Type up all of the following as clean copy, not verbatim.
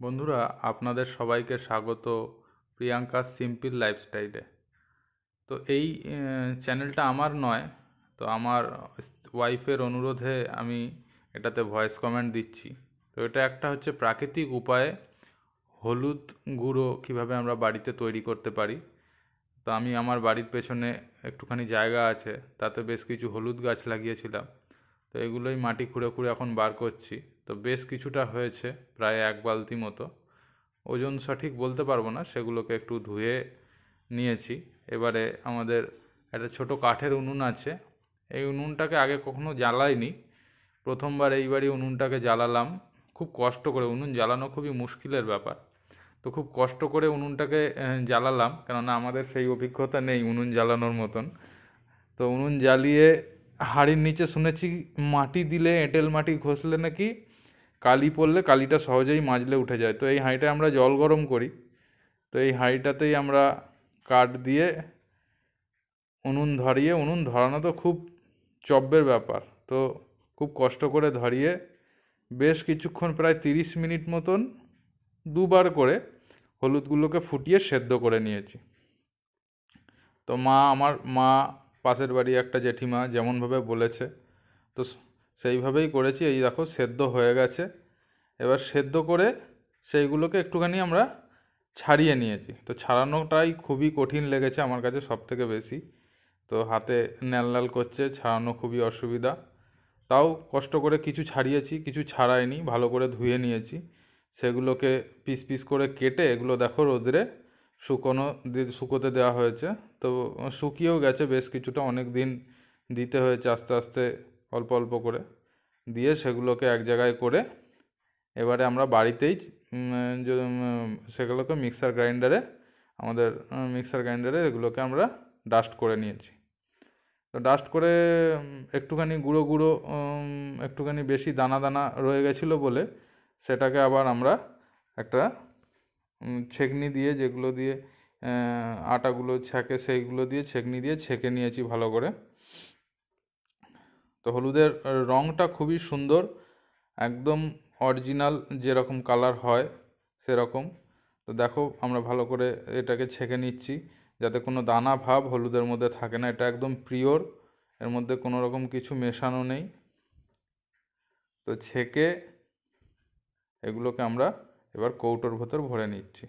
বন্ধুরা, আপনাদের সবাইকে স্বাগত প্রিয়াঙ্কা সিম্পল লাইফস্টাইলে। তো এই চ্যানেলটা আমার নয়, তো আমার ওয়াইফের অনুরোধে আমি এটাতে ভয়েস কমেন্ট দিচ্ছি। তো এটা একটা হচ্ছে প্রাকৃতিক উপায়ে হলুদ গুঁড়ো কীভাবে আমরা বাড়িতে তৈরি করতে পারি। তো আমি আমার বাড়ির পেছনে একটুখানি জায়গা আছে, তাতে বেশ কিছু হলুদ গাছ লাগিয়েছিলাম। তো এগুলোই মাটি খুঁড়ে খুঁড়ে এখন বার করছি। তো বেশ কিছুটা হয়েছে, প্রায় 1 বালতি মতো। ওজন সঠিক বলতে পারবো না, সেগুলোকে একটু ধুয়ে নিয়েছি। এবারে আমাদের একটা ছোট কাঠের উনুন আছে। এই উনুনটাকে আগে কখনো জ্বালাইনি, প্রথমবার এইবারই উনুনটাকে জ্বালালাম। খুব কষ্ট করে, উনুন জ্বালানো খুবই মুশকিলের ব্যাপার। তো খুব কষ্ট করে উনুনটাকে জ্বালালাম, কেননা আমাদের সেই অভিজ্ঞতা নেই উনুন জ্বালানোর মতন। তো উনুন জ্বালিয়ে হাঁড়ির নিচে শুনেছি মাটি দিলে, এঁটেল মাটি ঘষলে নাকি কালি পড়লে কালিটা সহজেই মাজলে উঠে যায়। তো এই হাঁড়িটায় আমরা জল গরম করি। তো এই হাঁড়িটাতেই আমরা কাঠ দিয়ে উনুন ধরিয়ে, উনুন ধরানো তো খুব চব্যের ব্যাপার। তো খুব কষ্ট করে ধরিয়ে বেশ কিছুক্ষণ, প্রায় 30 মিনিট মতন দুবার করে হলুদগুলোকে ফুটিয়ে সেদ্ধ করে নিয়েছি। তো আমার মা, পাশের বাড়ি একটা জেঠিমা যেমনভাবে বলেছে, তো সেইভাবেই করেছি। এই দেখো সেদ্ধ হয়ে গেছে। এবার সেদ্ধ করে সেইগুলোকে একটুখানি আমরা ছাড়িয়ে নিয়েছি। তো ছাড়ানোটাই খুবই কঠিন লেগেছে আমার কাছে সবথেকে বেশি। তো হাতে ন্যাল করছে, ছাড়ানো খুবই অসুবিধা। তাও কষ্ট করে কিছু ছাড়িয়েছি, কিছু ছাড়াইনি, ভালো করে ধুয়ে নিয়েছি। সেগুলোকে পিস পিস করে কেটে এগুলো দেখো রোদে শুকোতে দেওয়া হয়েছে। তো শুকিয়েও গেছে বেশ কিছুটা, অনেক দিন দিতে হয়েছে আস্তে আস্তে, অল্প অল্প করে দিয়ে সেগুলোকে এক জায়গায় করে এবারে আমরা বাড়িতেই সেগুলোকে আমাদের মিক্সার গ্রাইন্ডারে এগুলোকে আমরা ডাস্ট করে নিয়েছি। তো ডাস্ট করে একটুখানি গুঁড়ো গুঁড়ো, একটুখানি বেশি দানা দানা রয়ে গেছিলো বলে সেটাকে আবার আমরা একটা ছেঁকনি দিয়ে, যেগুলো দিয়ে আটাগুলো ছেঁকে, সেইগুলো দিয়ে ছেঁকনি দিয়ে ছেঁকে নিয়েছি ভালো করে। তো হলুদের রঙটা খুবই সুন্দর, একদম অরিজিনাল যেরকম কালার হয় সেরকম। তো দেখো আমরা ভালো করে এটাকে ছেঁকে নিচ্ছি, যাতে কোনো দানা ভাব হলুদের মধ্যে থাকে না। এটা একদম পিওর, এর মধ্যে কোনো রকম কিছু মেশানো নেই। তো ছেঁকে এগুলোকে আমরা এবার কৌটোর ভেতর ভরে নিচ্ছি।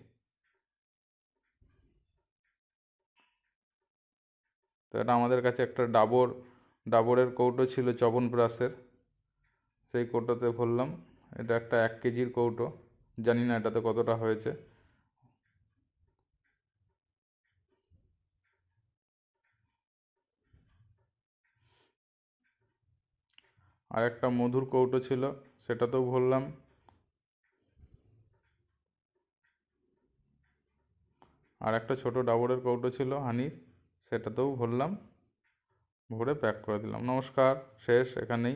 তো এটা আমাদের কাছে একটা ডাবরের কৌটো ছিল, চ্যবনপ্রাশের, সেই কৌটোতে ভরলাম। এটা একটা 1 কেজির কৌটো, জানি না এটাতে কতটা হয়েছে। আর একটা মধুর কৌটো ছিল, সেটাতেও ভরলাম। আর একটা ছোট ডাবরের কৌটো ছিল হানির, সেটাতেও ভরলাম। ভরে প্যাক করে দিলাম। নমস্কার, শেষ এখানেই।